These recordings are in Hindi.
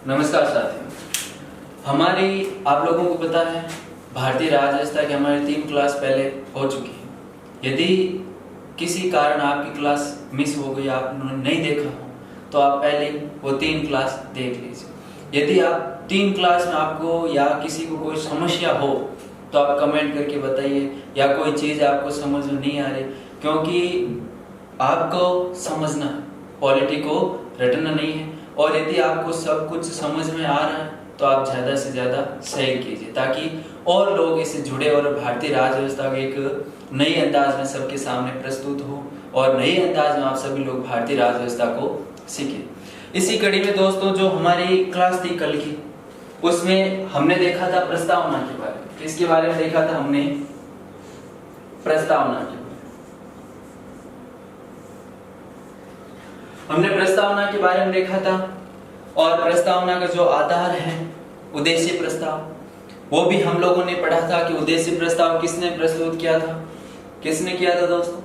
नमस्कार साथियों, हमारी आप लोगों को पता है भारतीय राज्य व्यवस्था की हमारी 3 क्लास पहले हो चुकी है। यदि किसी कारण आपकी क्लास मिस हो गई, आपने नहीं देखा हो, तो आप पहले वो 3 क्लास देख लीजिए। यदि आप 3 क्लास में आपको या किसी को कोई समस्या हो तो आप कमेंट करके बताइए, या कोई चीज़ आपको समझ में नहीं आ रही, क्योंकि आपको समझना है, पॉलिटी को रटना नहीं है। और यदि आपको सब कुछ समझ में आ रहा है तो आप ज़्यादा से ज़्यादा शेयर कीजिए, ताकि और लोग इससे जुड़े और भारतीय राज्य व्यवस्था को एक नई अंदाज में सबके सामने प्रस्तुत हो और नई अंदाज में आप सभी लोग भारतीय राज्य व्यवस्था को सीखें। इसी कड़ी में दोस्तों, जो हमारी क्लास थी कल की, उसमें हमने देखा था प्रस्तावना के बारे में। किसके बारे में देखा था हमने? प्रस्तावना के। हमने प्रस्तावना के बारे में देखा था, और प्रस्तावना का जो आधार है उद्देश्य प्रस्ताव, वो भी हम लोगों ने पढ़ा था कि उद्देश्य प्रस्ताव किसने प्रस्तुत किया था? किसने किया था दोस्तों?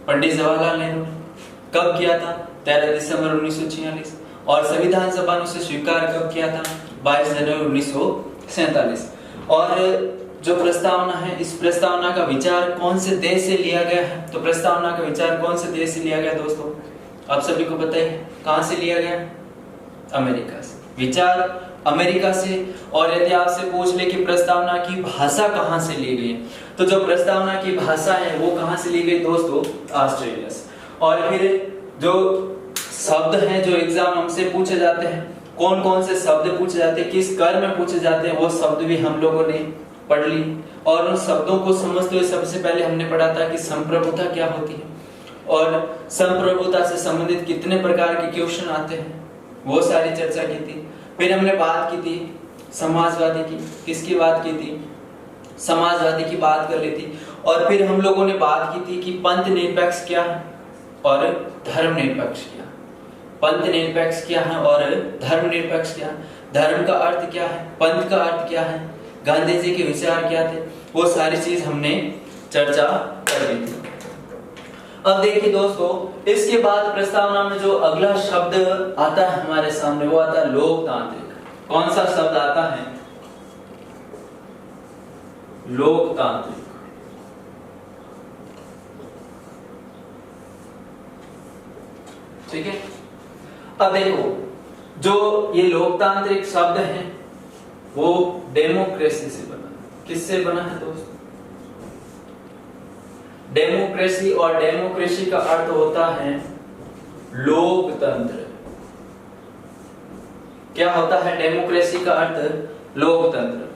पंडित जवाहरलाल नेहरू ने। कब किया था? 13 दिसंबर 1946। और संविधान सभा ने उसे स्वीकार कब किया था? 22 जनवरी 1947। और जो प्रस्तावना है, इस प्रस्तावना का विचार कौन से देश से लिया गया है? तो प्रस्तावना का विचार कौन से देश से लिया गया दोस्तों? आप सभी को पता है कहां से लिया गया? अमेरिका से। विचार अमेरिका से। और यदि आपसे पूछ ले कि प्रस्तावना की भाषा कहां से ली गई, तो जो प्रस्तावना की भाषा है वो कहां से ली गई दोस्तों? ऑस्ट्रेलिया से। और फिर जो शब्द हैं, जो एग्जाम हमसे पूछे जाते हैं, कौन कौन से शब्द पूछे जाते हैं, किस कर में पूछे जाते हैं, वो शब्द भी हम लोगों ने पढ़ ली। और उन शब्दों को समझते हुए सबसे पहले हमने पढ़ा था कि संप्रभुता क्या होती है, और संप्रभुता से संबंधित कितने प्रकार के क्वेश्चन आते हैं, वो सारी चर्चा की थी। फिर हमने बात की थी समाजवादी की। किसकी बात की थी? समाजवादी की बात कर ली थी। और फिर हम लोगों ने बात की थी कि पंथ निरपेक्ष क्या है और धर्म निरपेक्ष क्या है। पंथ निरपेक्ष क्या है और धर्म निरपेक्ष क्या है, धर्म का अर्थ क्या है, पंथ का अर्थ क्या है, गांधी जी के विचार क्या थे, वो सारी चीज हमने चर्चा कर ली थी। अब देखिए दोस्तों, इसके बाद प्रस्तावना में जो अगला शब्द आता है हमारे सामने, वो आता है लोकतांत्रिक। कौन सा शब्द आता है? लोकतांत्रिक। ठीक है। अब देखो, जो ये लोकतांत्रिक शब्द है वो डेमोक्रेसी से बना है। किससे बना है दोस्तों? डेमोक्रेसी। और डेमोक्रेसी का अर्थ होता है लोकतंत्र। क्या होता है डेमोक्रेसी का अर्थ? लोकतंत्र।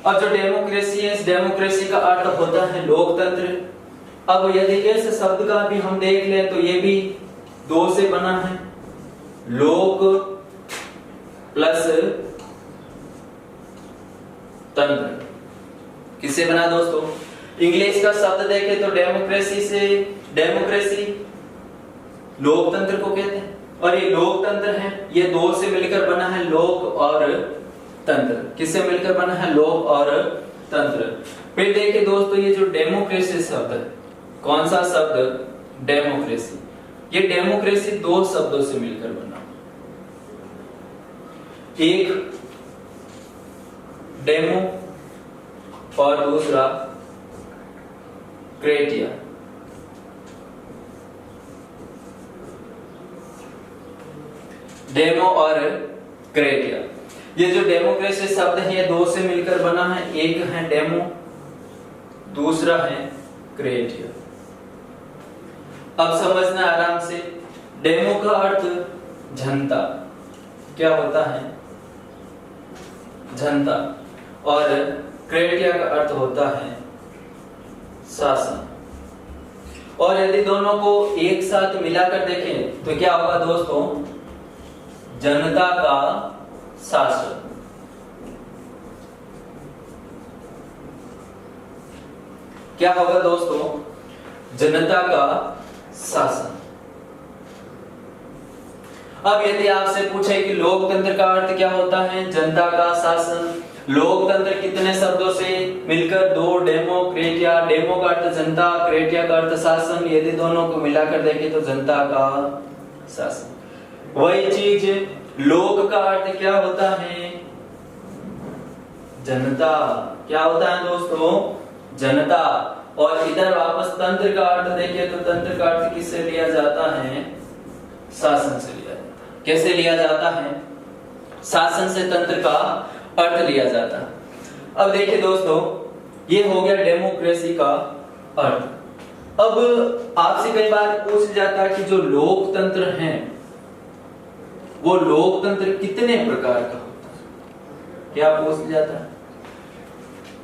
और जो डेमोक्रेसी है, इस डेमोक्रेसी का अर्थ होता है लोकतंत्र। अब यदि इस शब्द का भी हम देख लें तो ये भी 2 से बना है, लोक प्लस तंत्र। किससे बना दोस्तों? इंग्लिश का शब्द देखें तो डेमोक्रेसी से, डेमोक्रेसी लोकतंत्र को कहते हैं, और ये लोकतंत्र है, ये 2 से मिलकर बना है, लोक और तंत्र। किससे मिलकर बना है? लोक और तंत्र। फिर देखिए दोस्तों, ये जो डेमोक्रेसी शब्द है, कौन सा शब्द? डेमोक्रेसी। ये डेमोक्रेसी 2 शब्दों से मिलकर बना, एक डेमो और दूसरा क्रेटिया। डेमो और क्रेटिया। ये जो डेमोक्रेसी शब्द है ये 2 से मिलकर बना है, एक है डेमो, दूसरा है क्रेटिया। अब समझना आराम से। डेमो का अर्थ जनता, क्या होता है? जनता। और क्रेटिया का अर्थ होता है शासन। और यदि दोनों को एक साथ मिलाकर देखें तो क्या होगा दोस्तों? जनता का शासन। क्या होगा दोस्तों? जनता का शासन। अब यदि आपसे पूछे कि लोकतंत्र का अर्थ क्या होता है? जनता का शासन। लोकतंत्र कितने शब्दों से मिलकर? 2, डेमोक्रेटिया। डेमो का अर्थ जनता, क्रेटिया का अर्थ शासन। यदि दोनों को मिलाकर देखें तो जनता का शासन। वही चीज लोक का अर्थ क्या होता है? जनता। क्या होता है दोस्तों? जनता। और इधर वापस तंत्र का अर्थ देखिए तो तंत्र का अर्थ किससे लिया जाता है? शासन से लिया जाता है। कैसे लिया जाता है? शासन से तंत्र का अर्थ लिया जाता है। अब देखिए दोस्तों, ये हो गया डेमोक्रेसी का अर्थ। अब आपसे कई बार पूछ जाता है कि जो लोकतंत्र है वो लोकतंत्र कितने प्रकार का होता है? क्या पूछ जाता है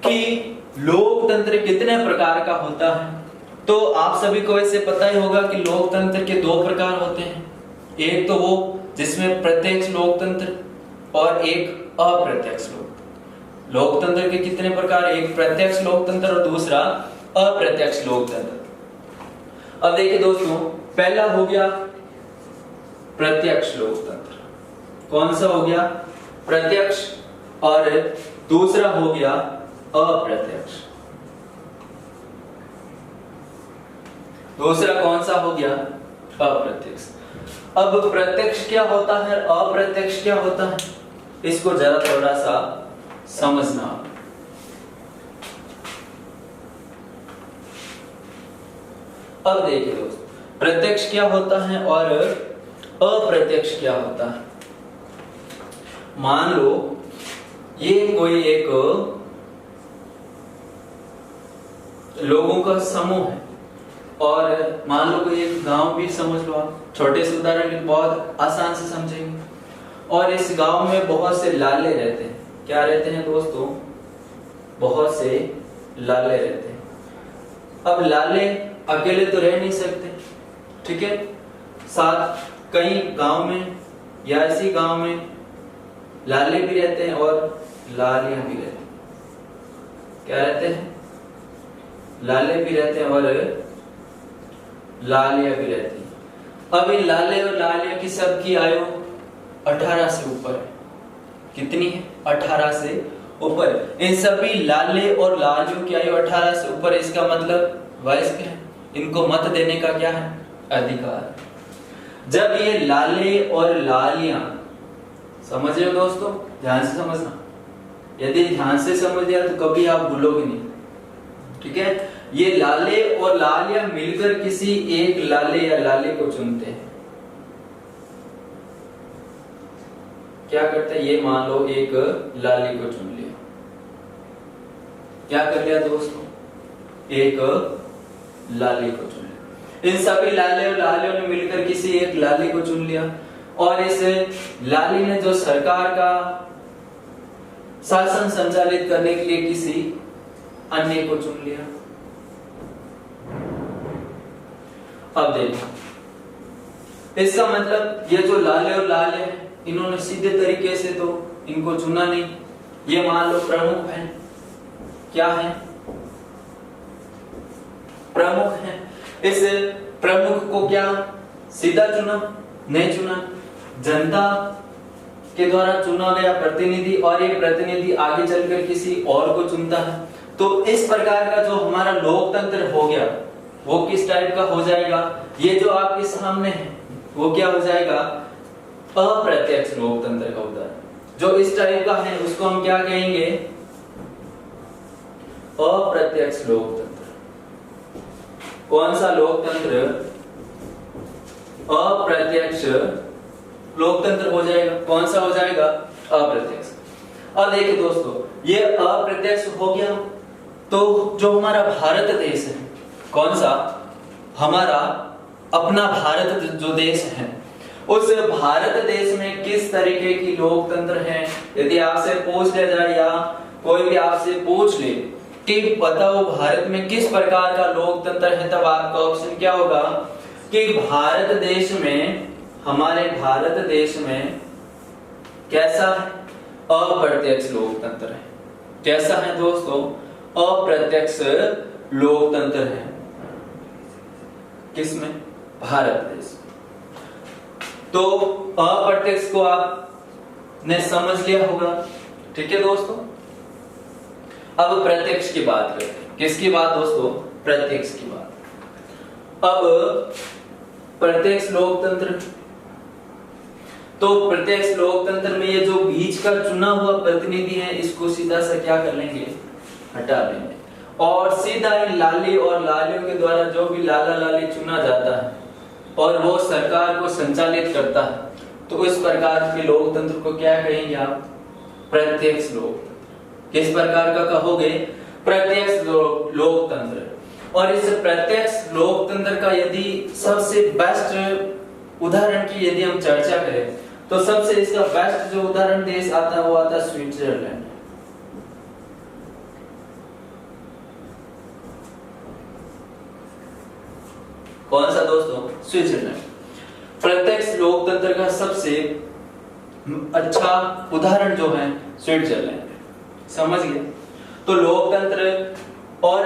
कि लोकतंत्र कितने प्रकार का होता है? तो आप सभी को ऐसे पता ही होगा कि लोकतंत्र के दो प्रकार होते हैं। एक तो वो जिसमें प्रत्यक्ष लोकतंत्र और एक अप्रत्यक्ष लोकतंत्र। लोकतंत्र के कितने प्रकार? एक प्रत्यक्ष लोकतंत्र और दूसरा अप्रत्यक्ष लोकतंत्र। अब देखिए दोस्तों, पहला हो गया प्रत्यक्ष लोकतंत्र। कौन सा हो गया? प्रत्यक्ष। और दूसरा हो गया अप्रत्यक्ष। दूसरा कौन सा हो गया? अप्रत्यक्ष। अब प्रत्यक्ष क्या होता है, अप्रत्यक्ष क्या होता है, इसको जरा थोड़ा सा समझना। अब देखिए दोस्तों, प्रत्यक्ष क्या होता है और अप्रत्यक्ष क्या होता है। मान लो ये कोई एक लोगों का समूह है और मान लो कोई एक गांव भी समझ लो आप, छोटे से उदाहरण बहुत आसान से समझेंगे। और इस गांव में बहुत से लाले रहते हैं। क्या रहते हैं दोस्तों? बहुत से लाले रहते हैं। अब लाले अकेले तो रह नहीं सकते, ठीक है, साथ कई गांव में या ऐसी गांव में लाले भी रहते हैं और लालियां भी रहती हैं। क्या रहते हैं? लाले भी रहते हैं और लालियां भी रहती हैं। अब इन लाले और लालिया की सबकी आयु 18 से ऊपर है। कितनी है? 18 से ऊपर। इन सभी लाले और लालियों की आयु 18 से ऊपर। इसका मतलब वयस्क है, इनको मत देने का क्या है? अधिकार। जब ये लाले और लालियां, समझ रहे हो दोस्तों, ध्यान से समझना, यदि ध्यान से समझ लिया तो कभी आप भूलोगे नहीं, ठीक है। ये लाले और लालियां मिलकर किसी एक लाले या लाले को चुनते हैं। क्या करते हैं? ये मान लो एक लाली को चुन लिया। क्या कर लिया दोस्तों? एक लाली को चुन लिया। इन सभी लाले और लालियों ने मिलकर किसी एक लाली को चुन लिया और इस लाली ने जो सरकार का शासन संचालित करने के लिए किसी अन्य को चुन लिया। अब देखो, इसका मतलब ये जो लाले और लाले हैं, इन्होंने सीधे तरीके से तो इनको चुना नहीं। ये मान लो प्रमुख हैं। क्या है? प्रमुख हैं। इस प्रमुख को क्या सीधा चुना? नहीं चुना। जनता के द्वारा चुना गया प्रतिनिधि, और ये प्रतिनिधि आगे चलकर किसी और को चुनता है। तो इस प्रकार का जो हमारा लोकतंत्र हो गया वो किस टाइप का हो जाएगा? ये जो आपके सामने है वो क्या हो जाएगा? अप्रत्यक्ष लोकतंत्र का उदाहरण। जो इस टाइप का है उसको हम क्या कहेंगे? अप्रत्यक्ष लोकतंत्र। कौन सा लोकतंत्र? अप्रत्यक्ष लोकतंत्र हो जाएगा। कौन सा हो जाएगा? अप्रत्यक्ष। अब देखिए दोस्तों, ये अप्रत्यक्ष हो गया। तो जो हमारा भारत देश है, कौन सा? हमारा अपना भारत जो देश है, उस भारत देश में किस तरीके की लोकतंत्र है? यदि आपसे पूछ लिया जाए या कोई भी आपसे पूछ ले कि बताओ भारत में किस प्रकार का लोकतंत्र है, तब आपका ऑप्शन क्या होगा कि भारत देश में, हमारे भारत देश में कैसा है? अप्रत्यक्ष लोकतंत्र है। कैसा है दोस्तों? अप्रत्यक्ष लोकतंत्र है। किसमें? भारत देश। तो अप्रत्यक्ष को आपने समझ लिया होगा, ठीक है दोस्तों। अब प्रत्यक्ष की बात करते हैं। किसकी बात दोस्तों? प्रत्यक्ष की बात। अब प्रत्यक्ष लोकतंत्र, तो प्रत्यक्ष लोकतंत्र में ये जो बीच का चुना हुआ प्रतिनिधि है इसको सीधा सा क्या कर लेंगे, हटा देंगे, और सीधा इन लाली और लालियों के द्वारा जो भी लाला लाली चुना जाता है और वो सरकार को संचालित करता है, तो इस प्रकार के लोकतंत्र को क्या कहेंगे आप, प्रत्यक्ष लोकतंत्र। किस प्रकार का कहोगे, प्रत्यक्ष लोकतंत्र। और इस प्रत्यक्ष लोकतंत्र का यदि सबसे बेस्ट उदाहरण की यदि हम चर्चा करें तो सबसे इसका बेस्ट जो उदाहरण देश आता है वो आता है स्विट्जरलैंड। कौन सा दोस्तों, स्विट्जरलैंड। प्रत्यक्ष लोकतंत्र का सबसे अच्छा उदाहरण जो है स्विट्जरलैंड, समझ गए। तो लोकतंत्र और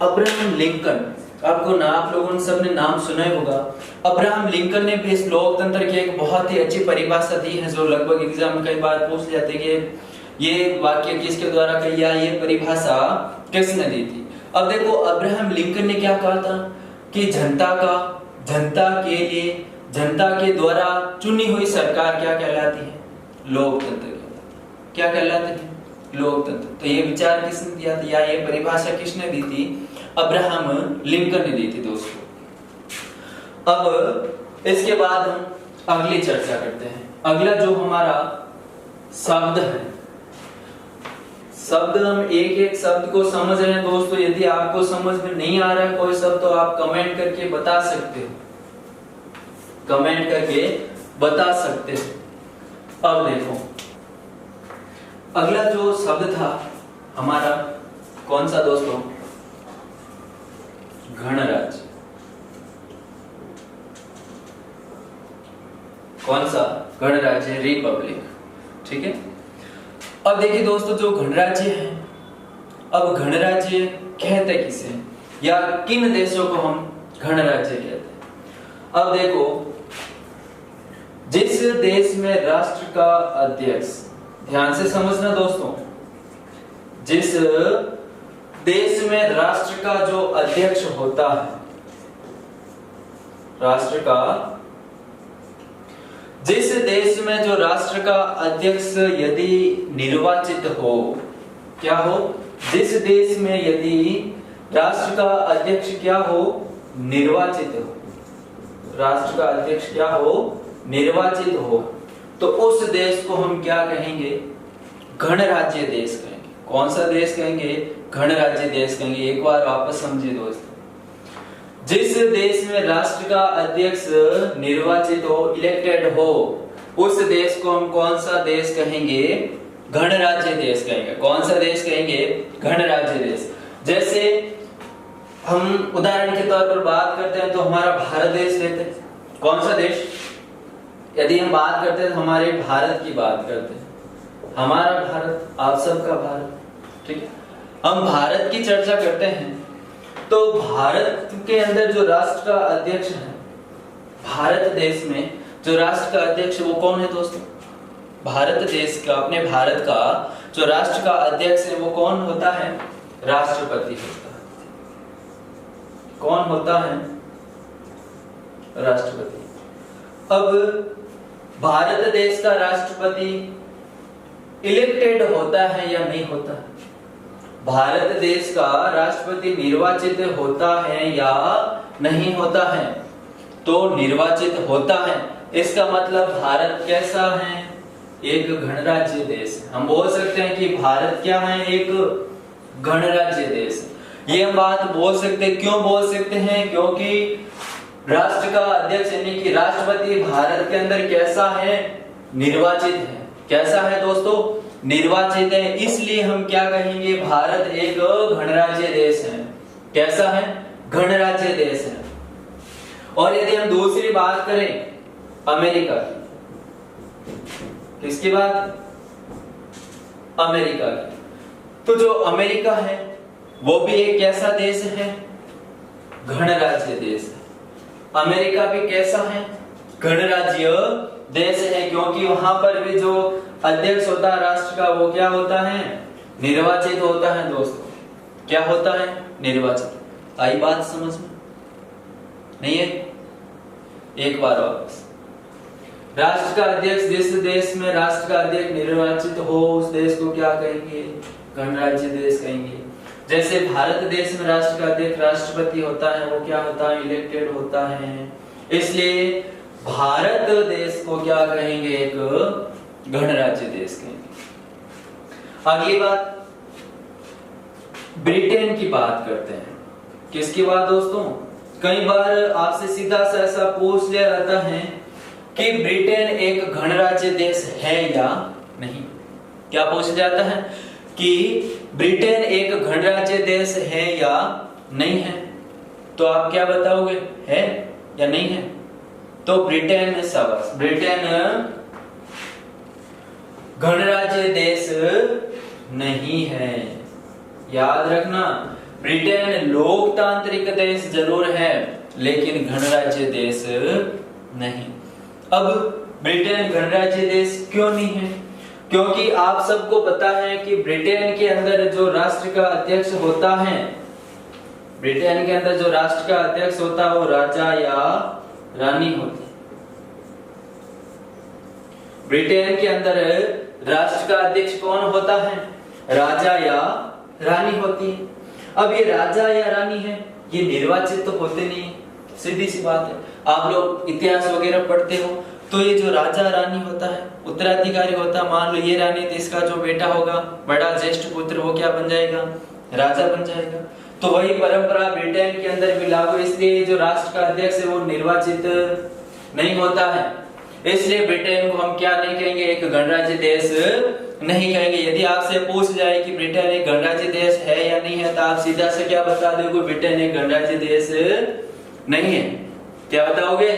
अब्राहम लिंकन, आपको ना आप लोगों ने सबने नाम सुना ही होगा। अब्राहम लिंकन ने भी इस लोकतंत्र की एक बहुत ही अच्छी परिभाषा दी है जो लगभग एग्जाम में कई बार पूछ जाते हैं कि ये वाक्य किसके द्वारा कही या ये परिभाषा किसने दी थी। अब देखो अब्राहम लिंकन ने क्या कहा था कि जनता के लिए, जनता के द्वारा चुनी हुई सरकार क्या कहलाती है, लोकतंत्र। क्या कहलाती है, लोकतंत्र। तो ये विचार किसने दिया था या ये परिभाषा किसने दी थी, अब्राहम लिंकन ने दी थी दोस्तों। अब इसके बाद हम अगली चर्चा करते हैं। अगला जो हमारा शब्द है, शब्द हम एक एक शब्द को समझ रहे हैं दोस्तों। यदि आपको समझ में नहीं आ रहा है कोई शब्द तो आप कमेंट करके बता सकते हो, कमेंट करके बता सकते हो। अब देखो अगला जो शब्द था हमारा कौन सा दोस्तों, गणराज्य। कौन सा, गणराज्य, रिपब्लिक, ठीक है। अब देखिए दोस्तों जो गणराज्य है, अब गणराज्य कहते किसे या किन देशों को हम गणराज्य कहते हैं। अब देखो जिस देश में राष्ट्र का अध्यक्ष, ध्यान से समझना दोस्तों, जिस देश में राष्ट्र का जो अध्यक्ष होता है, राष्ट्र का, जिस देश में जो राष्ट्र का अध्यक्ष यदि निर्वाचित हो, क्या हो, जिस देश में यदि राष्ट्र का अध्यक्ष क्या हो, निर्वाचित हो, राष्ट्र का अध्यक्ष क्या हो, निर्वाचित हो, तो उस देश को हम क्या कहेंगे, गणराज्य देश कहेंगे। कौन सा देश कहेंगे, गणराज्य देश कहेंगे। एक बार वापस समझिए दोस्तों, जिस देश में राष्ट्र का अध्यक्ष निर्वाचित हो, इलेक्टेड हो, उस देश को हम कौन सा देश कहेंगे, गणराज्य देश कहेंगे। कौन सा देश कहेंगे, गणराज्य देश। जैसे हम उदाहरण के तौर पर बात करते हैं तो हमारा भारत देश लेते हैं, कौन सा देश, यदि हम बात करते हैं तो हमारे भारत की बात करते हैं, हमारा भारत, आप सबका भारत, ठीक है। हम भारत की चर्चा करते हैं तो भारत के अंदर जो राष्ट्र का अध्यक्ष है, भारत देश में जो राष्ट्र का अध्यक्ष वो कौन है दोस्तों, भारत देश का, अपने भारत का जो राष्ट्र का अध्यक्ष है वो कौन होता है, राष्ट्रपति होता है। कौन होता है, राष्ट्रपति। अब भारत देश का राष्ट्रपति इलेक्टेड होता है या नहीं होता है, भारत देश का राष्ट्रपति निर्वाचित होता है या नहीं होता है, तो निर्वाचित होता है। इसका मतलब भारत कैसा है, एक गणराज्य देश। हम बोल सकते हैं कि भारत क्या है, एक गणराज्य देश। ये हम बात बोल सकते हैं, क्यों बोल सकते हैं, क्योंकि राष्ट्र का अध्यक्ष यानी कि राष्ट्रपति भारत के अंदर कैसा है, निर्वाचित है। कैसा है दोस्तों, निर्वाचित है। इसलिए हम क्या कहेंगे, भारत एक गणराज्य देश है। कैसा है, गणराज्य देश है। और यदि हम दूसरी बात करें अमेरिका की, किसकी बात, अमेरिका की, तो जो अमेरिका है वो भी एक कैसा देश है, गणराज्य देश है। अमेरिका भी कैसा है, गणराज्य देश है, क्योंकि वहां पर भी जो अध्यक्ष होता है राष्ट्र का वो क्या होता है, निर्वाचित होता है दोस्तों। क्या होता है, निर्वाचित। आई बात समझ में नहीं है, एक बार वापस। राष्ट्र का अध्यक्ष, जिस देश में राष्ट्र का अध्यक्ष निर्वाचित हो उस देश को क्या कहेंगे? गणराज्य देश कहेंगे। जैसे भारत देश में राष्ट्र का अध्यक्ष राष्ट्रपति होता है, वो क्या होता है? इलेक्टेड होता है। इसलिए भारत देश को क्या कहेंगे? एक गणराज्य देश कहेंगे। अगली बात, ब्रिटेन की बात करते हैं। किसकी बात दोस्तों? कई बार आपसे सीधा सा ऐसा पूछ लिया जाता है कि ब्रिटेन एक गणराज्य देश है या नहीं। क्या पूछा जाता है कि ब्रिटेन एक गणराज्य देश है या नहीं है? तो आप क्या बताओगे? है या नहीं है? तो ब्रिटेन, शाबाश, ब्रिटेन गणराज्य देश नहीं है। याद रखना, ब्रिटेन लोकतांत्रिक देश जरूर है लेकिन गणराज्य देश नहीं। अब ब्रिटेन गणराज्य देश क्यों नहीं है? क्योंकि आप सबको पता है कि ब्रिटेन के अंदर जो राष्ट्र का अध्यक्ष होता है, ब्रिटेन के अंदर जो राष्ट्र का अध्यक्ष होता है वो राजा या रानी होती है। ब्रिटेन के अंदर राष्ट्र का अध्यक्ष कौन होता है? राजा या रानी होती है। अब ये राजा या रानी है, ये निर्वाचित तो होते नहीं, सीधी सी बात है। आप लोग इतिहास वगैरह पढ़ते हो तो ये जो राजा रानी होता है, उत्तराधिकारी होता है। मान लो ये रानी, तो इसका जो बेटा होगा, बड़ा ज्येष्ठ पुत्र, वो क्या बन जाएगा? राजा बन जाएगा। तो वही परंपरा ब्रिटेन के अंदर भी लागू। इसलिए जो राष्ट्र का अध्यक्ष है वो निर्वाचित नहीं होता है। इसलिए ब्रिटेन को हम क्या नहीं कहेंगे? एक गणराज्य देश नहीं कहेंगे। यदि आपसे पूछ जाए कि ब्रिटेन एक गणराज्य देश है या नहीं है, तो आप सीधा से क्या बता दोगे? ब्रिटेन एक गणराज्य देश नहीं है। क्या बताओगे?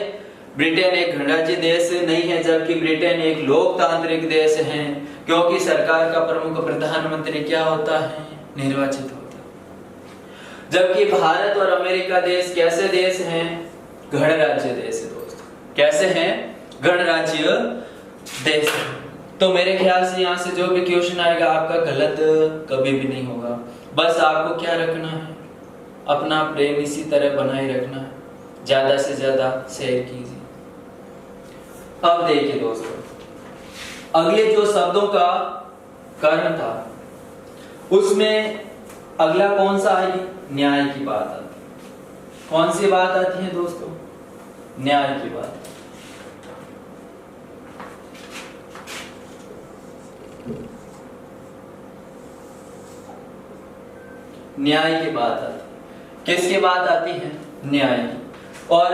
ब्रिटेन एक गणराज्य देश नहीं है, जबकि ब्रिटेन एक लोकतांत्रिक देश है। क्योंकि सरकार का प्रमुख प्रधानमंत्री क्या होता है? निर्वाचित होता है। जबकि भारत और अमेरिका देश कैसे देश हैं? गणराज्य देश है दोस्तों। कैसे हैं? गणराज्य देश। तो मेरे ख्याल से यहाँ से जो भी क्वेश्चन आएगा आपका गलत कभी भी नहीं होगा। बस आपको क्या रखना है? अपना प्रेम इसी तरह बनाए रखना है, ज्यादा से ज्यादा शेयर कीजिए। अब देखिए दोस्तों, अगले जो शब्दों का कर्ण था उसमें अगला कौन सा आई? न्याय की बात आती है। कौन सी बात आती है दोस्तों? न्याय की बात। न्याय की बात आती है। किसकी बात आती है? न्याय की। और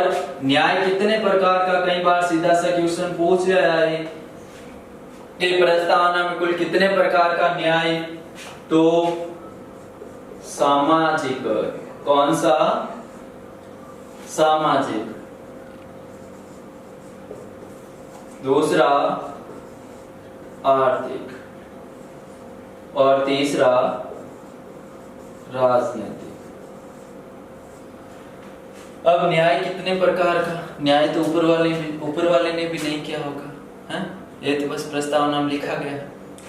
न्याय कितने प्रकार का, कई बार सीधा सा क्वेश्चन पूछ लिया है कि प्रस्तावना में कुल कितने प्रकार का न्याय? तो सामाजिक। कौन सा? सामाजिक। दूसरा आर्थिक और तीसरा राजनीतिक। अब न्याय कितने प्रकार का? न्याय तो ऊपर वाले ने भी नहीं किया होगा, है? ये तो बस प्रस्तावना में लिखा गया।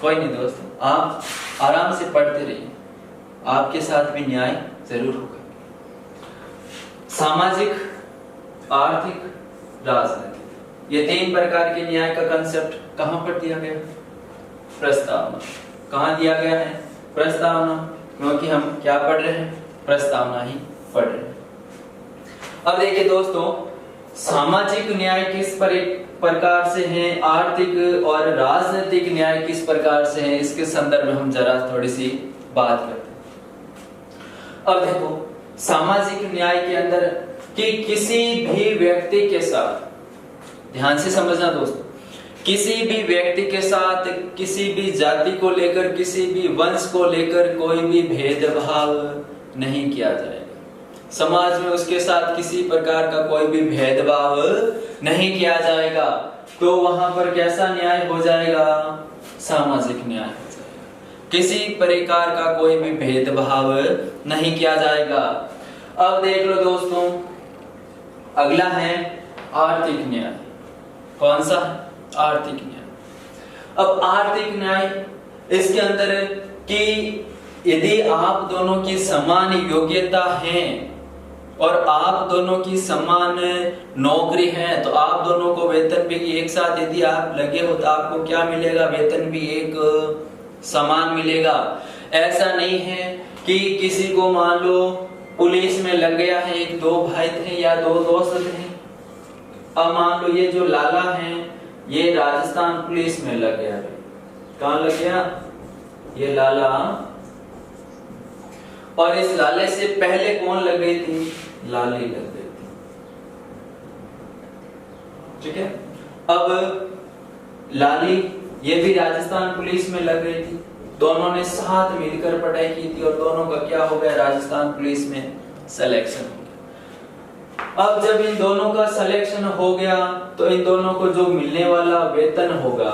कोई नहीं दोस्तों, आप आराम से पढ़ते रहिए, आपके साथ भी न्याय जरूर होगा। सामाजिक, आर्थिक, राजनीतिक, ये तीन प्रकार के न्याय का कंसेप्ट कहां पर दिया गया? प्रस्तावना। कहां दिया गया है? प्रस्तावना। क्योंकि हम क्या पढ़ रहे हैं? प्रस्तावना ही पढ़ रहे हैं। अब देखिए दोस्तों, सामाजिक न्याय किस प्रकार से है, आर्थिक और राजनीतिक न्याय किस प्रकार से है, इसके संदर्भ में हम जरा थोड़ी सी बात करते हैं। अब देखो, सामाजिक न्याय के अंदर कि किसी भी व्यक्ति के साथ, ध्यान से समझना दोस्तों, किसी भी व्यक्ति के साथ किसी भी जाति को लेकर, किसी भी वंश को लेकर कोई भी भेदभाव नहीं किया जाएगा। समाज में उसके साथ किसी प्रकार का कोई भी भेदभाव नहीं किया जाएगा। तो वहां पर कैसा न्याय हो जाएगा? सामाजिक न्याय हो जाएगा। किसी प्रकार का कोई भी भेदभाव नहीं किया जाएगा। अब देख लो दोस्तों, अगला है आर्थिक न्याय। कौन सा? आर्थिक न्याय। अब आर्थिक न्याय इसके अंदर कि यदि आप दोनों की समान योग्यता है और आप दोनों की समान नौकरी है तो आप दोनों को वेतन भी एक साथ यदि आप लगे हो तो आपको क्या मिलेगा, वेतन भी एक समान मिलेगा। ऐसा नहीं है कि किसी को मान लो पुलिस में लग गया है, एक दो भाई थे या दो दोस्त थे, अब मान लो ये जो लाला है ये राजस्थान पुलिस में लग गया। कहाँ लग गया ये लाला, और इस लाले से पहले कौन लग गई थी, लाली लग गई थी। ठीक है, अब लाली ये भी राजस्थान पुलिस में लग गई थी, दोनों ने साथ मिलकर पढ़ाई की थी और दोनों का क्या हो गया, राजस्थान पुलिस में सिलेक्शन हो गया। अब जब इन दोनों का सिलेक्शन हो गया तो इन दोनों को जो मिलने वाला वेतन होगा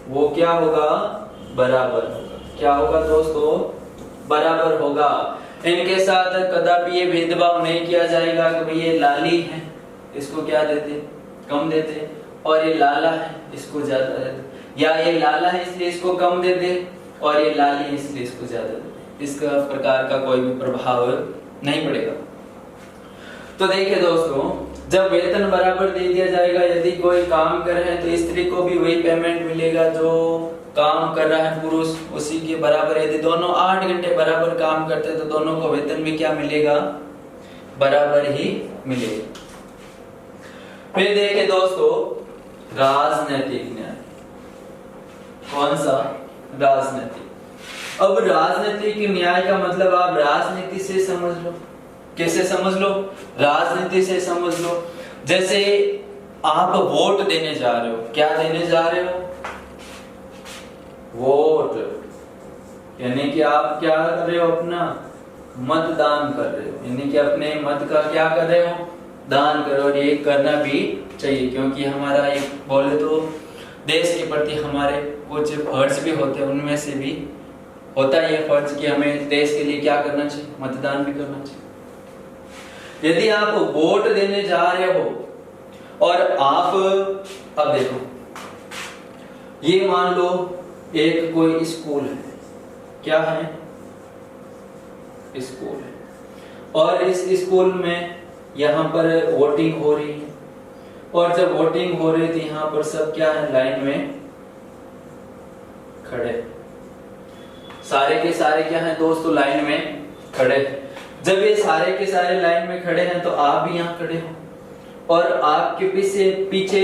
वो क्या होगा, बराबर होगा। क्या होगा दोस्तों, बराबर होगा। इनके साथ कदापि ये भेदभाव नहीं किया जाएगा कि भाई ये लाली है इसको क्या देते, कम देते, और ये लाला है इसको ज्यादा देते, या ये लाला है इसलिए इसको कम देते और ये लाली इसलिए इसको ज्यादा देते। इसका प्रकार का कोई भी प्रभाव नहीं पड़ेगा। तो देखिए दोस्तों, जब वेतन बराबर दे दिया जाएगा, यदि कोई काम कर रहे हैं तो स्त्री को भी वही पेमेंट मिलेगा जो काम कर रहा है पुरुष, उसी के बराबर। यदि दोनों 8 घंटे बराबर काम करते हैं तो दोनों को वेतन भी क्या मिलेगा, बराबर ही मिलेगा। फिर देखिए दोस्तों, राजनीतिक न्याय। कौन सा, राजनीतिक। अब राजनीतिक न्याय का मतलब आप राजनीति से समझ लो। कैसे समझ लो, राजनीति से समझ लो। जैसे आप वोट देने जा रहे हो, क्या देने जा रहे हो, वोट, यानी कि आप क्या कर रहे हो, अपना मतदान कर रहे हो, यानी कि अपने मत का क्या कर रहे हो, दान करो। और ये करना भी चाहिए क्योंकि हमारा एक बोले तो देश के प्रति हमारे कुछ फर्ज भी होते हैं, उनमें से भी होता है ये फर्ज कि हमें देश के लिए क्या करना चाहिए, मतदान भी करना चाहिए। यदि आप वोट देने जा रहे हो और आप, अब देखो ये मान लो एक कोई स्कूल है, क्या है, स्कूल है, और इस स्कूल में यहाँ पर वोटिंग हो रही है, और जब वोटिंग हो रही थी यहाँ पर सब क्या है, लाइन में खड़े, सारे के सारे क्या है दोस्तों, लाइन में खड़े। जब ये सारे के सारे लाइन में खड़े हैं तो आप भी यहाँ खड़े हो, और आपके पीछे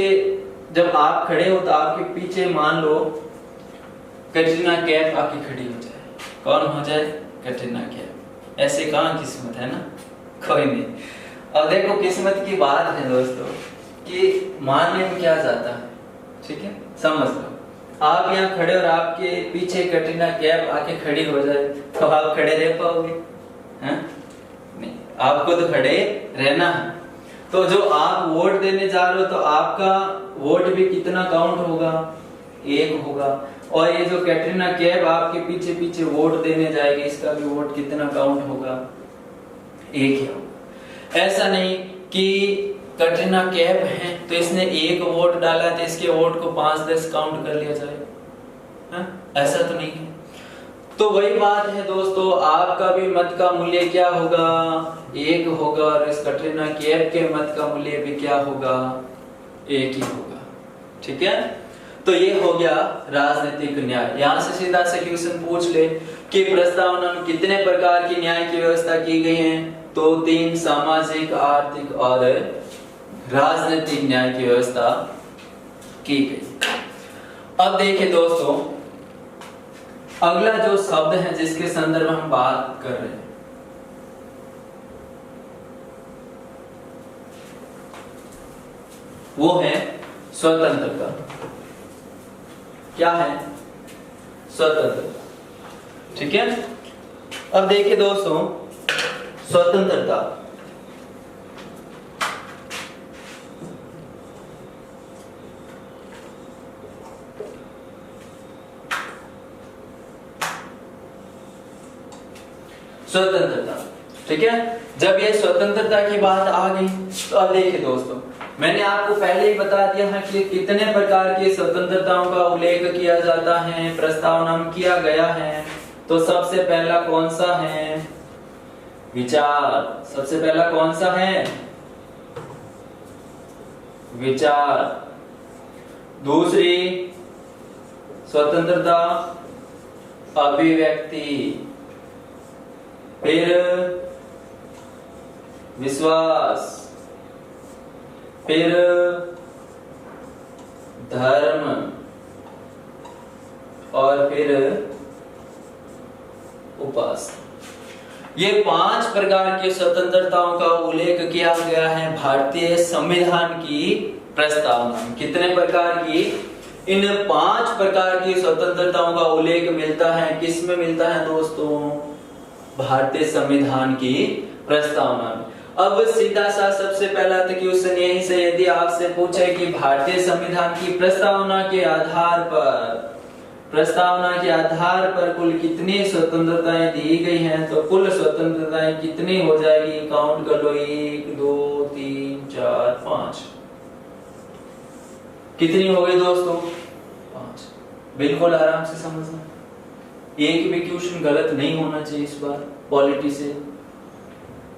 जब आप खड़े हो तो आपके पीछे मान लो कैटरीना कैफ आके खड़ी हो जाए। कौन हो जाए, कैटरीना कैफ। ऐसे कहाँ किस्मत है ना, कोई नहीं। अब देखो किस्मत की बात है दोस्तों कि मानने में क्या जाता है, ठीक है, समझ लो। आप यहाँ खड़े और आपके पीछे कैटरीना कैफ आके खड़ी हो जाए तो आप खड़े रह पाओगे, हैं? नहीं, आपको तो खड़े रहना है। तो जो आप वोट देने जा रहे हो तो आपका वोट भी कितना काउंट होगा, 1 होगा। और ये जो कैटरीना कैफ आपके पीछे पीछे वोट देने जाएगी, इसका भी वोट कितना काउंट होगा, 1 ही होगा। ऐसा नहीं कि कैटरीना कैफ है तो इसने 1 वोट डाला तो इसके वोट को 5-10 काउंट कर लिया जाए, ऐसा तो नहीं है। तो वही बात है दोस्तों, आपका भी मत का मूल्य क्या होगा, 1 होगा, और इस कैटरीना कैफ के मत का मूल्य भी क्या होगा, 1 ही होगा। ठीक है, तो ये हो गया राजनीतिक न्याय। यहाँ से सीधा सॉल्यूशन पूछ ले कि प्रस्तावना में कितने प्रकार की न्याय की व्यवस्था की गई है, तो 3 सामाजिक, आर्थिक और राजनीतिक न्याय की व्यवस्था की गई। अब देखिए दोस्तों, अगला जो शब्द है जिसके संदर्भ में हम बात कर रहे हैं, वो है स्वतंत्रता। क्या है, स्वतंत्रता। ठीक है, अब देखिए दोस्तों, स्वतंत्रता स्वतंत्रता, ठीक है। जब ये स्वतंत्रता की बात आ गई तो अब देखिए दोस्तों, मैंने आपको पहले ही बता दिया है कि कितने प्रकार की स्वतंत्रताओं का उल्लेख किया जाता है, प्रस्तावना में किया गया है। तो सबसे पहला कौन सा है, विचार। सबसे पहला कौन सा है? विचार। दूसरी स्वतंत्रता अभिव्यक्ति, फिर विश्वास, फिर धर्म और फिर उपासना। ये 5 प्रकार की स्वतंत्रताओं का उल्लेख किया गया है भारतीय संविधान की प्रस्तावना में। कितने प्रकार की? इन 5 प्रकार की स्वतंत्रताओं का उल्लेख मिलता है, किस में मिलता है दोस्तों? भारतीय संविधान की प्रस्तावना में। अब सीधा सा सबसे पहला तो क्वेश्चन यहीं से, यदि आपसे पूछे कि भारतीय संविधान की प्रस्तावना के आधार पर कुल कितनी स्वतंत्रताएं दी गई हैं, तो कुल स्वतंत्रताएं कितनी हो जाएगी? काउंट कर लो, 1 2 3 4 5। कितनी हो गई दोस्तों? 5। बिल्कुल आराम से समझना, एक भी क्वेश्चन गलत नहीं होना चाहिए इस बार पॉलिटी से।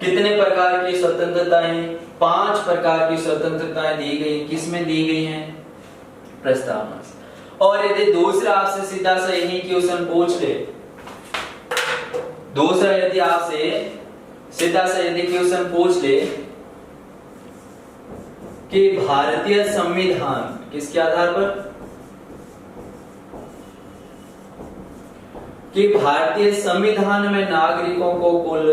कितने प्रकार की स्वतंत्रताएं? 5 प्रकार की स्वतंत्रताएं दी गई। किसमें दी गई हैं? प्रस्तावना से। और यदि दूसरा आपसे सीधा सा यही क्वेश्चन पूछ ले, दूसरा यदि आपसे सीधा सा यदि क्वेश्चन पूछ ले कि भारतीय संविधान किसके आधार पर? कि भारतीय संविधान में नागरिकों को कुल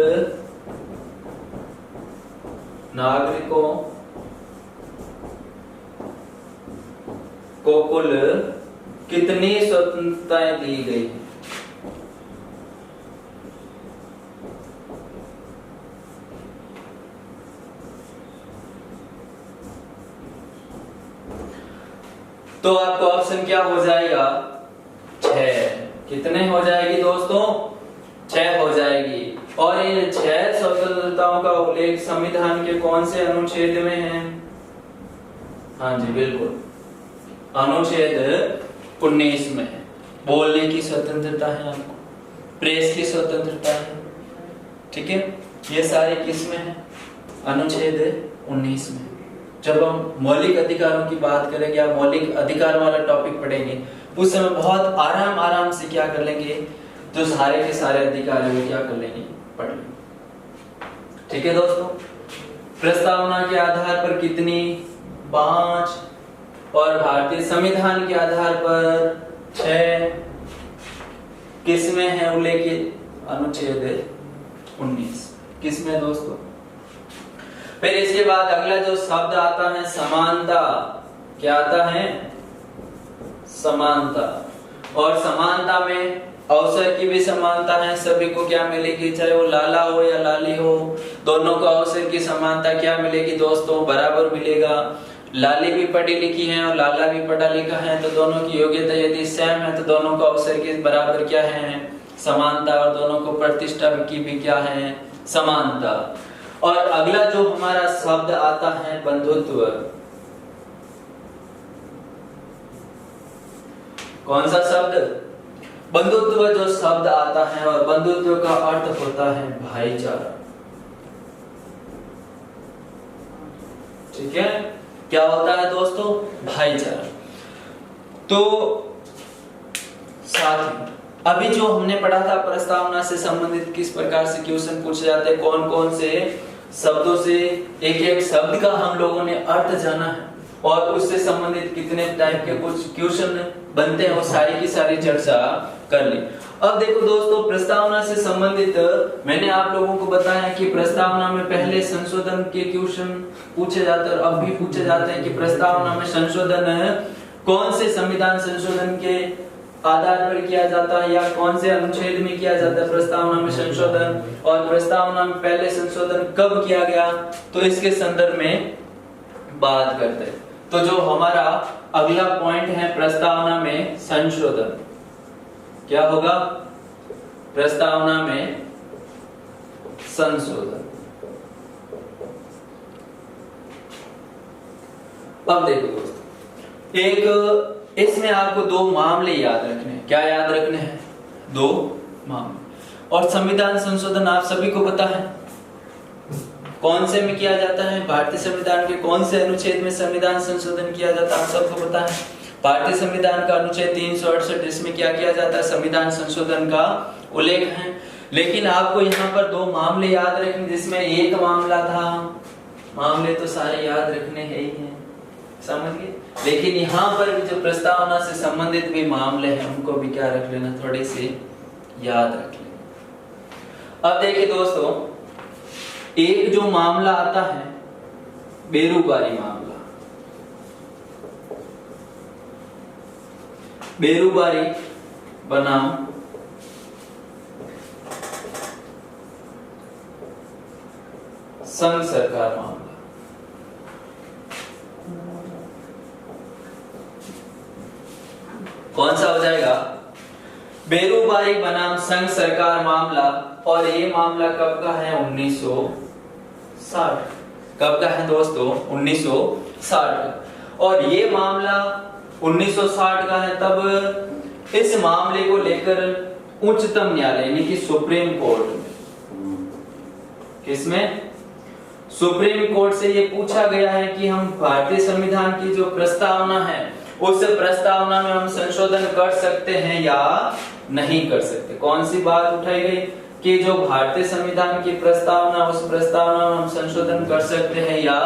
कितनी स्वतंत्रताएं दी गई हैं? तो आपका ऑप्शन क्या हो जाएगा? 6। कितने हो जाएगी दोस्तों? 6 हो जाएगी। और ये 6 स्वतंत्रताओं का उल्लेख संविधान के कौन से अनुच्छेद में है? हाँ जी बिल्कुल, अनुच्छेद 19 में है। बोलने की स्वतंत्रता है आपको, प्रेस की स्वतंत्रता है, ठीक है। ये सारे किस में है? अनुच्छेद 19 में। जब हम मौलिक अधिकारों की बात करेंगे, आप मौलिक अधिकार वाला टॉपिक पढ़ेंगे, उस समय बहुत आराम से क्या कर लेंगे, जो सारे के सारे अधिकार है वो क्या कर लेंगे, पढ़ लेंगे, ठीक है दोस्तों। प्रस्तावना के आधार पर कितनी? 5। और भारतीय संविधान के आधार पर 6। किसमें है उल्लेखित? अनुच्छेद 19। किसमें दोस्तों? फिर इसके बाद अगला जो शब्द आता है समानता। क्या आता है? समानता। और समानता में अवसर की भी समानता है। सभी को क्या मिलेगी, चाहे वो लाला हो या लाली हो, दोनों को अवसर की समानता क्या मिलेगी दोस्तों? बराबर मिलेगा। लाली भी पढ़ी लिखी है और लाला भी पढ़ा लिखा है, तो दोनों की योग्यता यदि सेम है तो दोनों को अवसर के बराबर क्या है? समानता। और दोनों को प्रतिष्ठा की भी क्या है? समानता। और अगला जो हमारा शब्द आता है बंधुत्व। कौन सा शब्द? बंधुत्व जो शब्द आता है, और बंधुत्व का अर्थ होता है भाईचारा, ठीक है। क्या होता है दोस्तों? भाईचारा। तो साथ अभी जो हमने पढ़ा था प्रस्तावना से संबंधित किस प्रकार से क्वेश्चन पूछे जाते हैं, कौन कौन से शब्दों से एक एक शब्द का हम लोगों ने अर्थ जाना है, और उससे संबंधित कितने टाइप के कुछ क्वेश्चन बनते हैं, वो सारी की सारी चर्चा कर ली। अब देखो दोस्तों, प्रस्तावना से संबंधित मैंने आप लोगों को बताया कि प्रस्तावना में पहले संशोधन के क्वेश्चन पूछे जाते हैं, और अब भी पूछे जाते हैं कि प्रस्तावना में संशोधन कौन से संविधान संशोधन के आधार पर किया जाता है, या कौन से अनुच्छेद में किया जाता है प्रस्तावना में संशोधन, और प्रस्तावना में पहले संशोधन कब किया गया, तो इसके संदर्भ में बात करते हैं। तो जो हमारा अगला पॉइंट है प्रस्तावना में संशोधन, क्या होगा? प्रस्तावना में संशोधन। अब देखो दोस्तों, एक इसमें आपको 2 मामले याद रखने हैं। क्या याद रखने हैं? 2 मामले। और संविधान संशोधन आप सभी को पता है, कौन से में किया जाता है? भारतीय संविधान के कौन से अनुच्छेद में संविधान संशोधन किया जाता है? आप सबको पता है भारतीय संविधान का अनुच्छेद 368, इसमें क्या किया जाता है? संविधान संशोधन का उल्लेख है। लेकिन आपको यहाँ पर दो मामले याद रखने, जिसमें एक मामला था, मामले तो सारे याद रखने है ही हैं, समझ गए, लेकिन यहाँ पर भी जो प्रस्तावना से संबंधित भी मामले हैं उनको भी क्या रख लेना, थोड़े से याद रख लेना। अब देखिए दोस्तों, एक जो मामला आता है बेरूबारी मामला, बेरूबारी बनाम संघ सरकार मामला, कौन सा हो जाएगा? बेरूबारी बनाम संघ सरकार मामला। और ये मामला कब का है? 1960। कब का है दोस्तों? 1960। और ये मामला 1960 का है। तब इस मामले को लेकर उच्चतम न्यायालय यानी कि सुप्रीम कोर्ट में, किसमें? सुप्रीम कोर्ट से ये पूछा गया है कि हम भारतीय संविधान की जो प्रस्तावना है उस प्रस्तावना में हम संशोधन कर सकते हैं या नहीं कर सकते। कौन सी बात उठाई गई कि जो भारतीय संविधान की प्रस्तावना, उस प्रस्तावना में हम संशोधन कर सकते हैं या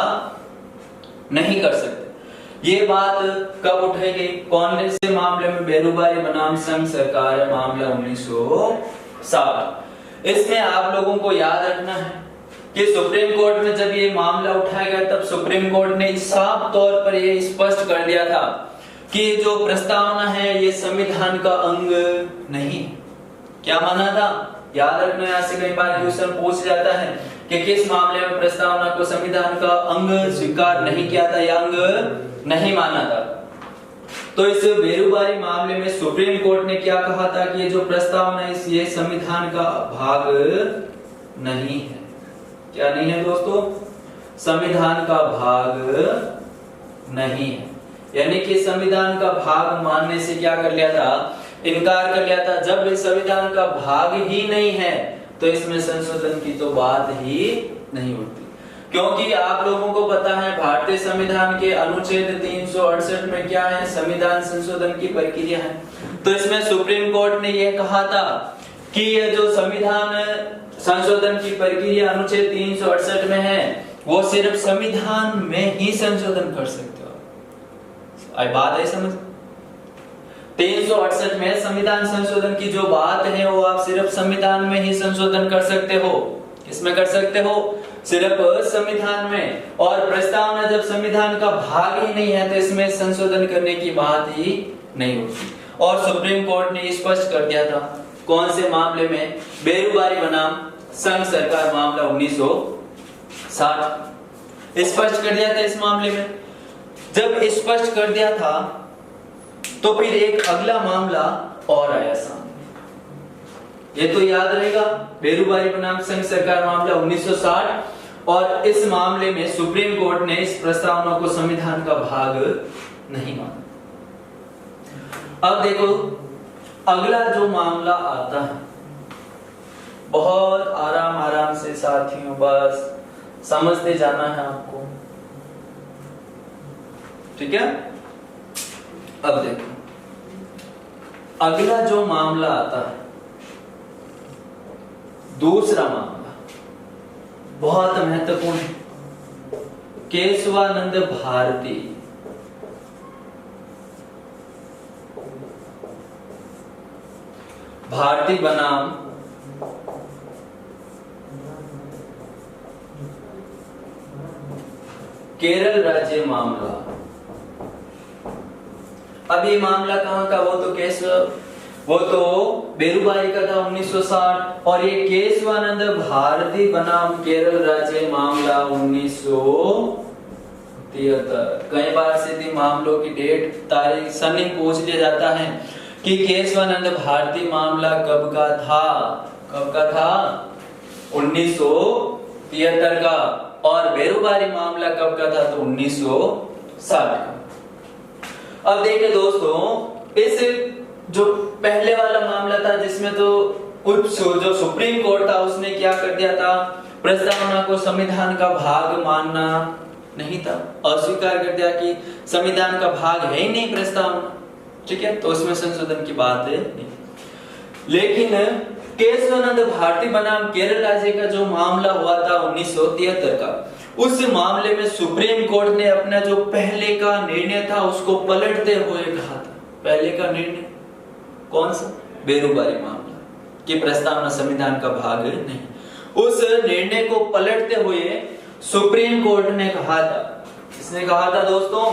नहीं कर सकते। ये बात कब उठाई गई? कौन से मामले में? बेरूबारी बनाम संघ सरकार मामला 1960। इसमें आप लोगों को याद रखना है कि सुप्रीम कोर्ट में जब ये मामला उठाया गया तब सुप्रीम कोर्ट ने साफ तौर पर ये स्पष्ट कर दिया था कि जो प्रस्तावना है ये संविधान का अंग नहीं। क्या माना था? याद रखना, यहाँ से कई बार क्वेश्चन पूछ जाता है कि किस मामले में प्रस्तावना को संविधान का अंग स्वीकार नहीं किया था या अंग नहीं माना था। तो इस बेरूबारी मामले में सुप्रीम कोर्ट ने क्या कहा था कि ये जो प्रस्तावना है ये संविधान का भाग नहीं है। क्या नहीं है दोस्तों? संविधान का भाग नहीं है। यानी कि संविधान का भाग मानने से क्या कर लिया था? इनकार कर लिया था। जब इस संविधान का भाग ही नहीं है तो इसमें संशोधन की तो बात ही नहीं उठती, क्योंकि आप लोगों को पता है भारतीय संविधान के अनुच्छेद 368 में क्या है? संविधान संशोधन की प्रक्रिया है। तो इसमें सुप्रीम कोर्ट ने यह कहा था कि ये जो संविधान संशोधन की प्रक्रिया अनुच्छेद 368 में है वो सिर्फ संविधान में ही संशोधन कर सकते हो। आई बात है समझ? 368 में संविधान संशोधन की जो बात है वो आप सिर्फ संविधान में ही संशोधन कर सकते हो। किसमें कर सकते हो? सिर्फ संविधान में। और प्रस्तावना जब संविधान का भाग ही नहीं है तो इसमें संशोधन करने की बात ही नहीं होती। और सुप्रीम कोर्ट ने स्पष्ट कर दिया था। कौन से मामले में? बेरूबारी बनाम संघ सरकार मामला 1960 स्पष्ट कर दिया था। इस मामले में जब स्पष्ट कर दिया था तो फिर एक अगला मामला और आया सामने। ये तो याद रहेगा, बेरूबारी बनाम संघ सरकार मामला 1960। और इस मामले में सुप्रीम कोर्ट ने इस प्रस्तावना को संविधान का भाग नहीं माना। अब देखो अगला जो मामला आता है, बहुत आराम आराम से साथियों बस समझते जाना है आपको, ठीक है। अब देखो अगला जो मामला आता है, दूसरा मामला बहुत महत्वपूर्ण है, केशवानंद भारती भारती बनाम केरल राज्य मामला। अब ये मामला कहां का? वो तो बेरूबारी का था 1960। और ये केशवानंद भारती बनाम केरल राज्य मामला 1973। कई बार सीधी मामलों की डेट तारीख सनी पूछ लिया जाता है कि केशवानंद भारती मामला कब का था? कब का था? 1973 का। और बेरूबारी मामला कब का था? तो 1960 का। अब देखिए दोस्तों, इस जो पहले वाला मामला था जिसमें तो जो सुप्रीम कोर्ट था उसने क्या कर दिया था प्रस्तावना को संविधान का भाग मानना नहीं था, अस्वीकार कर दिया कि संविधान का भाग है ही नहीं प्रस्तावना, ठीक है, तो उसमें संशोधन की बात है नहीं। लेकिन केशवानंद भारती बनाम केरल राज्य का जो मामला हुआ था 1973 का, उस मामले में सुप्रीम कोर्ट ने अपना जो पहले का निर्णय था उसको पलटते हुए कहा था, पहले का निर्णय कौन सा, बेरोबारी मामला, कि प्रस्तावना संविधान का भाग नहीं, उस निर्णय को पलटते हुए सुप्रीम कोर्ट ने कहा था, किसने कहा था दोस्तों,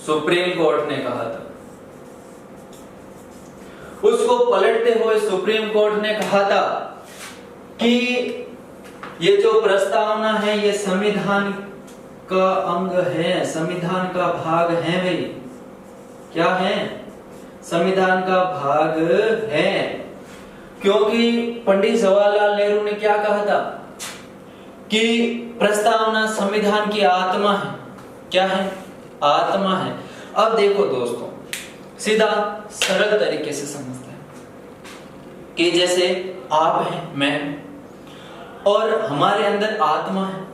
सुप्रीम कोर्ट ने कहा था, उसको पलटते हुए सुप्रीम कोर्ट ने कहा था कि ये जो प्रस्तावना है ये संविधान का अंग है, संविधान का भाग है भाई, क्या है, संविधान का भाग है। क्योंकि पंडित जवाहरलाल नेहरू ने क्या कहा था कि प्रस्तावना संविधान की आत्मा है, क्या है, आत्मा है। अब देखो दोस्तों, सीधा सरल तरीके से समझते हैं कि जैसे आप हैं, मैं, और हमारे अंदर आत्मा है,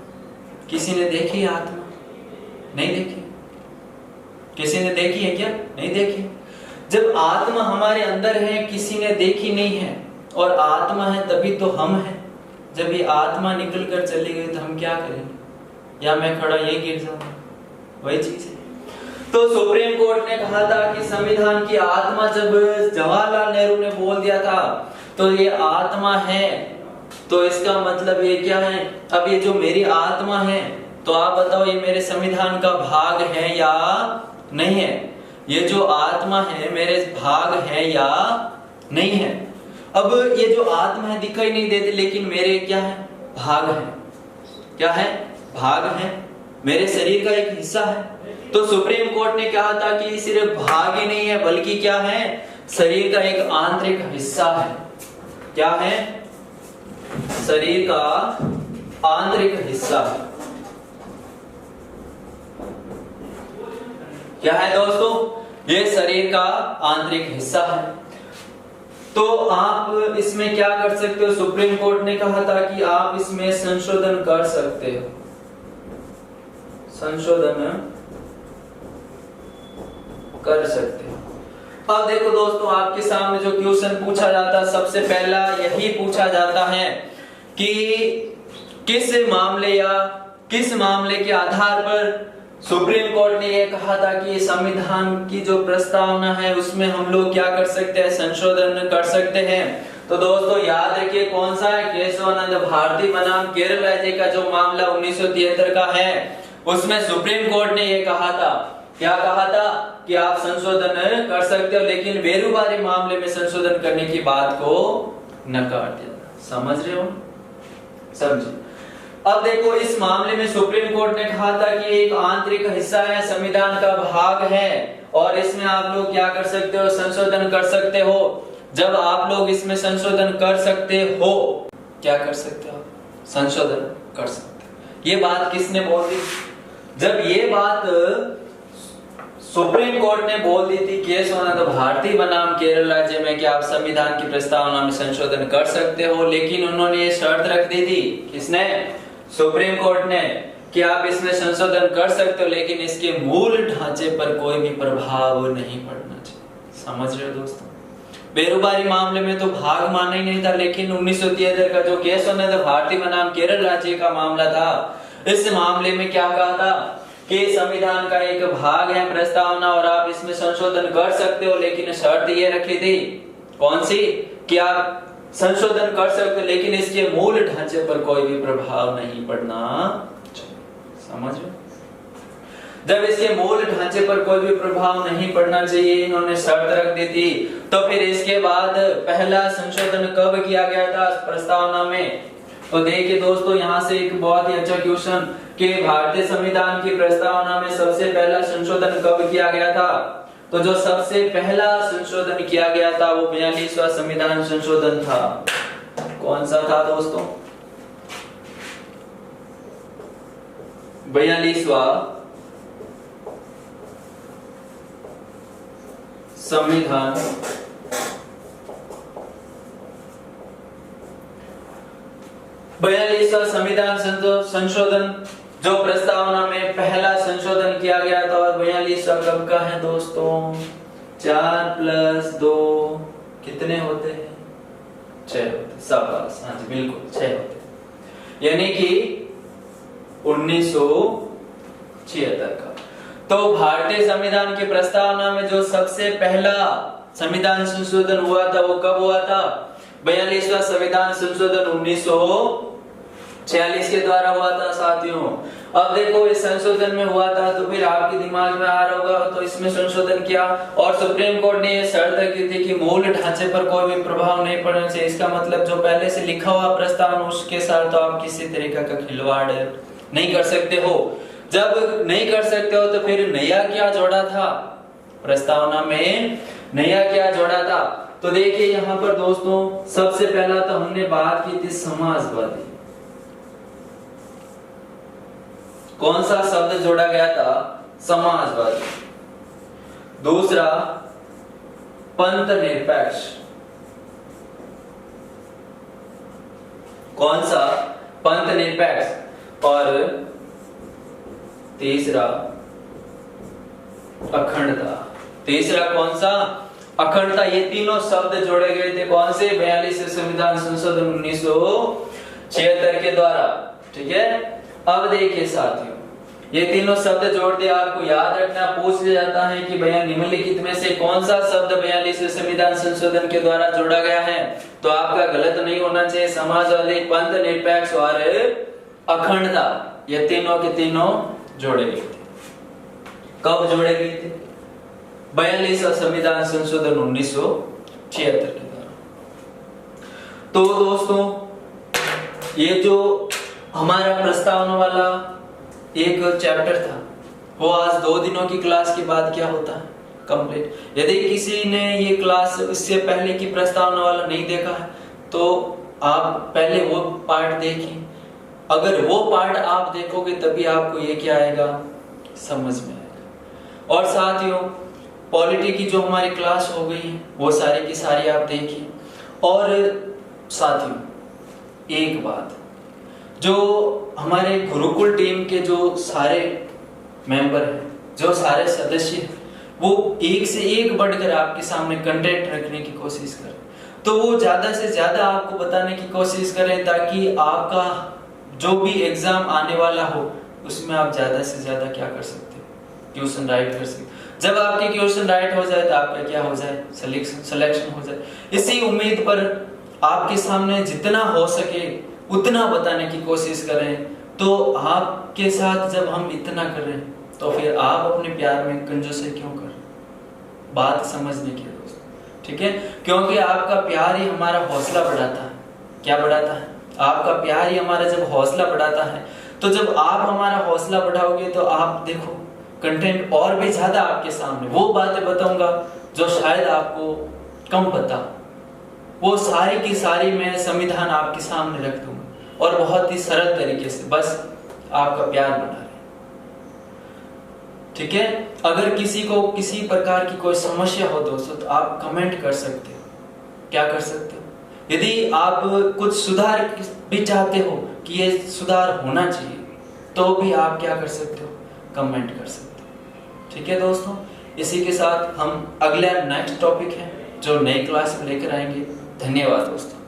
किसी ने देखी आत्मा, नहीं देखी, किसी ने देखी है क्या, नहीं देखी। जब आत्मा हमारे अंदर है, किसी ने देखी नहीं है, और आत्मा है तभी तो हम हैं। जब ये आत्मा निकल कर चली गई तो हम क्या करेंगे, या मैं खड़ा ये गिर जाऊंगा, वही चीज है। तो सुप्रीम कोर्ट ने कहा था कि संविधान की आत्मा, जब जवाहरलाल नेहरू ने बोल दिया था तो ये आत्मा है, तो इसका मतलब ये क्या है, अब ये जो मेरी आत्मा है, तो आप बताओ ये मेरे संविधान का भाग है या नहीं है, ये जो आत्मा है मेरे भाग है या नहीं है। अब ये जो आत्मा है दिखाई नहीं देती, लेकिन मेरे क्या है, भाग है, क्या है, भाग है, मेरे शरीर का एक हिस्सा है। तो सुप्रीम कोर्ट ने कहा था कि सिर्फ भाग ही नहीं है, बल्कि क्या है, शरीर का एक आंतरिक हिस्सा है, क्या है, शरीर का आंतरिक हिस्सा है, क्या है दोस्तों, ये शरीर का आंतरिक हिस्सा है। तो आप इसमें क्या कर सकते हो, सुप्रीम कोर्ट ने कहा था कि आप इसमें संशोधन कर सकते हो, संशोधन कर सकते हो। अब देखो दोस्तों, आपके सामने जो क्वेश्चन पूछा जाता है, सबसे पहला यही पूछा जाता है कि किस मामले या किस मामले के आधार पर सुप्रीम कोर्ट ने यह कहा था कि संविधान की जो प्रस्तावना है उसमें हम लोग क्या कर सकते हैं, संशोधन कर सकते हैं। तो दोस्तों याद रखिए कौन सा है, केशवानंद भारती बनाम केरल राज्य का जो मामला 1973 का है, उसमें सुप्रीम कोर्ट ने यह कहा था, क्या कहा था कि आप संशोधन कर सकते हो, लेकिन बेरोबारी मामले में संशोधन करने की बात को नकार दिया। समझ रहे हो, समझिए। अब देखो, इस मामले में सुप्रीम कोर्ट ने कहा था कि एक आंतरिक हिस्सा है, संविधान का भाग है, और इसमें आप लोग क्या कर सकते हो, संशोधन कर सकते हो। जब आप लोग इसमें संशोधन कर सकते हो, क्या कर सकते हो, संशोधन कर सकते हो। ये बात किसने बोल दी, जब ये बात सुप्रीम कोर्ट ने बोल दी थी केशवानंद भारती बनाम केरल राज्य में कि आप संविधान की प्रस्तावना में संशोधन कर सकते हो, लेकिन उन्होंने ये शर्त रख दी थी, किसने, सुप्रीम कोर्ट ने, कि आप इसमें संशोधन कर सकते हो, लेकिन इसके मूल ढांचे पर कोई भी प्रभाव नहीं पड़ना चाहिए। समझ रहे हो दोस्तों, बेरोबारी मामले में तो भाग माना ही नहीं था, लेकिन 1973 का जो केशवानंद भारती बनाम केरल राज्य का मामला था, इस मामले में क्या कहा था कि संविधान का एक भाग है प्रस्तावना, और आप इसमें संशोधन कर सकते हो, लेकिन शर्त ये रखी थी, कौन सी, कि आप संशोधन कर सकते हो, लेकिन इसके मूल ढांचे पर कोई भी प्रभाव नहीं पड़ना चाहिए। समझ लो, जब इसके मूल ढांचे पर कोई भी प्रभाव नहीं पड़ना चाहिए, इन्होंने शर्त रख दी थी। तो फिर इसके बाद पहला संशोधन कब किया गया था प्रस्तावना में, तो देखिए दोस्तों, यहाँ से एक बहुत ही अच्छा क्वेश्चन कि भारतीय संविधान की प्रस्तावना में सबसे पहला संशोधन कब किया गया था। तो जो सबसे पहला संशोधन किया गया था वो 42वां संविधान संशोधन था। कौन सा था दोस्तों, 42वां संविधान 42वां संविधान संशोधन जो प्रस्तावना में पहला संशोधन किया गया था, और 42वां कब का है दोस्तों? 4+2 कितने होते हैं? 6 होते। शाबाश, हाँ जी बिल्कुल 6 होते, यानी कि 1976 का। तो भारतीय संविधान की प्रस्तावना में जो सबसे पहला संविधान संशोधन हुआ था वो कब हुआ था? 42वां संविधान संशोधन 1946 के द्वारा हुआ था साथियों। अब देखो इस संशोधन में हुआ था तो फिर आपके दिमाग में आ रहा होगा तो इसमें संशोधन किया, और सुप्रीम कोर्ट ने यह शर्त की थी कि मूल ढांचे पर कोई भी प्रभाव नहीं पड़ना चाहिए। इसका मतलब जो पहले से लिखा हुआ प्रस्तावना उसके साथ तो आप किसी तरीके का खिलवाड़ नहीं कर सकते हो। जब नहीं कर सकते हो तो फिर नया क्या जोड़ा था प्रस्तावना में? नया क्या जोड़ा था? तो देखिए यहाँ पर दोस्तों सबसे पहला तो हमने बात की थी समाजवादी। कौन सा शब्द जोड़ा गया था? समाजवादी। दूसरा पंथ निरपेक्ष। कौन सा? पंथ निरपेक्ष। और तीसरा अखंडता। तीसरा कौन सा? अखंडता। ये तीनों शब्द जोड़े गए थे कौन से? 42वें संविधान संशोधन 1976 के द्वारा। ठीक है, अब देखिए साथियों ये तीनों शब्द जोड़ दिया। आपको याद रखना, पूछ लिया जाता है कि भैया निम्नलिखित में से कौन सा शब्द 42वें संविधान संशोधन के द्वारा जोड़ा गया है? तो आपका गलत नहीं होना चाहिए। समाजवादी, पंथ निरपेक्ष और अखंडता, ये तीनों के तीनों जोड़े गए थे। कब जोड़े गए थे? 42वां संविधान संशोधन 1976 के द्वारा। तो दोस्तों ये जो हमारा प्रस्तावना वाला एक चैप्टर था वो आज 2 दिनों की क्लास के बाद क्या होता है? कंप्लीट। यदि किसी ने ये क्लास इससे पहले की प्रस्तावना वाला नहीं देखा है तो आप पहले वो पार्ट देखिए। अगर वो पार्ट आप देखोगे तभी आपको ये क्या आएगा? समझ में आएगा। और साथियों पॉलिटी की जो हमारी क्लास हो गई है वो सारी की सारी आप देखिए। और साथियों एक बात, जो हमारे गुरुकुल टीम के जो सारे मेंबर हैं, जो सारे सदस्य हैं, वो एक से एक बढ़कर आपके सामने कंटेंट रखने की कोशिश करें। तो वो ज्यादा से ज्यादा आपको बताने की कोशिश करें ताकि आपका जो भी एग्जाम आने वाला हो उसमें आप ज्यादा से ज्यादा क्या कर सकते हो? क्वेश्चन राइट कर सकते। जब आपके क्वेश्चन राइट हो जाए तो आपका क्या हो जाए? सिलेक्शन हो जाए। इसी उम्मीद पर आपके सामने जितना हो सके उतना बताने की कोशिश करें। तो आपके साथ जब हम इतना कर रहे हैं तो फिर आप अपने प्यार में कंजूसी क्यों कर रहे? बात समझने की दोस्तों, ठीक है? क्योंकि आपका प्यार ही हमारा हौसला बढ़ाता है। क्या बढ़ाता है? आपका प्यार ही हमारा जब हौसला बढ़ाता है, तो जब आप हमारा हौसला बढ़ाओगे तो आप देखो कंटेंट और भी ज्यादा आपके सामने, वो बातें बताऊंगा जो शायद आपको कम पता, वो सारी की सारी मैं संविधान आपके सामने रख दूंगा और बहुत ही सरल तरीके से, बस आपका प्यार बना रहे। ठीक है? अगर किसी को किसी प्रकार की कोई समस्या हो दोस्तों तो आप कमेंट कर सकते हो। क्या कर सकते हो? यदि आप कुछ सुधार भी चाहते हो कि ये सुधार होना चाहिए तो भी आप क्या कर सकते हो? कमेंट कर सकते हो। ठीक है दोस्तों, इसी के साथ हम अगला नेक्स्ट टॉपिक है जो नई क्लास में लेकर आएंगे। धन्यवाद दोस्तों।